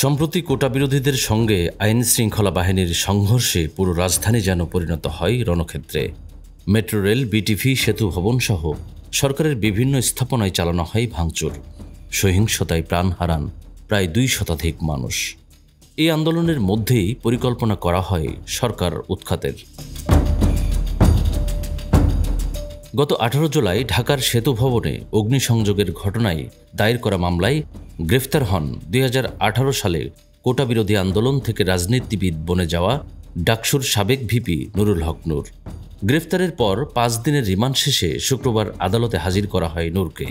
সম্প্রতি কোটা বিরোধীদের সঙ্গে আইন শৃঙ্খলা বাহিনীর সংঘর্ষে পুরো রাজধানী যেন পরিণত হয় রণক্ষেত্রে। মেট্রো রেল, বিটিভি, সেতু ভবন সহ সরকারের বিভিন্ন স্থাপনায় চালানো হয় ভাঙচুর। সহিংসতায় প্রাণ হারান প্রায় 2 শতাধিক মানুষ। এই আন্দোলনের মধ্যেই পরিকল্পনা করা হয় সরকার উৎখাতের। গত 18 জুলাই ঢাকার সেতু ভবনে অগ্নিসংযোগের ঘটনায় দায়ের করা মামলায় গ্রেফতার হন 2018 সালে কোটা বিরোধী আন্দোলন থেকে রাজনীতিবিদ বনে যাওয়া ডাকসুর সাবেক ভিপি নুরুল হক নূর। গ্রেফতারের পর 5 দিনের রিমান্ড শেষে শুক্রবার আদালতে হাজির করা হয় নূরকে।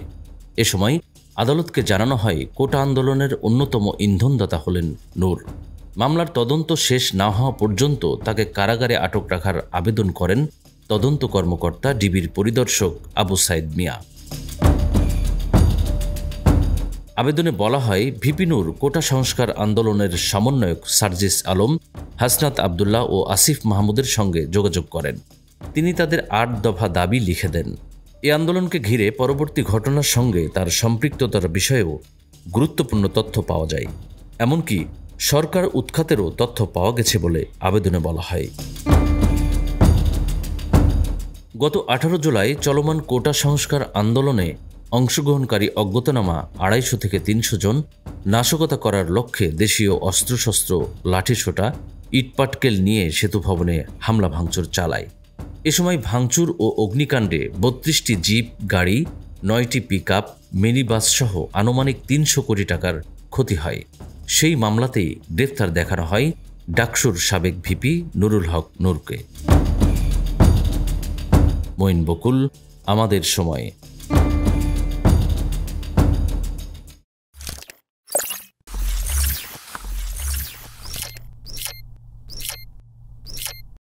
এ সময় আদালতকে জানানো হয় কোটা আন্দোলনের অন্যতম ইন্ধনদাতা হলেন নূর। মামলার তদন্ত শেষ না হওয়া পর্যন্ত তাকে কারাগারে আটক রাখার আবেদন করেন তদন্ত কর্মকর্তা ডিবির পরিদর্শক আবু সাইদ মিয়া। আবেদনে বলা হয়, ভিপি নূর কোটা সংস্কার আন্দোলনের সমন্বয়ক সার্জিস আলম, হাসনাত আবদুল্লাহ ও আসিফ মাহমুদের সঙ্গে যোগাযোগ করেন। তিনি তাদের 8 দফা দাবি লিখে দেন। এই আন্দোলনকে ঘিরে পরবর্তী ঘটনার সঙ্গে তার সম্পৃক্ততার বিষয়েও গুরুত্বপূর্ণ তথ্য পাওয়া যায়। এমনকি সরকার উৎখাতেরও তথ্য পাওয়া গেছে বলে আবেদনে বলা হয়। গত 18 জুলাই চলমান কোটা সংস্কার আন্দোলনে অংশগ্রহণকারী অজ্ঞাতনামা 250 থেকে 300 জন নাশকতা করার লক্ষ্যে দেশীয় অস্ত্রশস্ত্র, লাঠিসোঁটা, ইটপাটকেল নিয়ে সেতু ভবনে হামলা ভাঙচুর চালায়। এ সময় ভাঙচুর ও অগ্নিকাণ্ডে 32টি জিপ গাড়ি, 9টি পিকআপ, মিনি বাস সহ আনুমানিক 300 কোটি টাকার ক্ষতি হয়। সেই মামলাতেই গ্রেফতার দেখানো হয় ডাকসুর সাবেক ভিপি নুরুল হক নূরকে। মঈন বকুল, আমাদের সময়।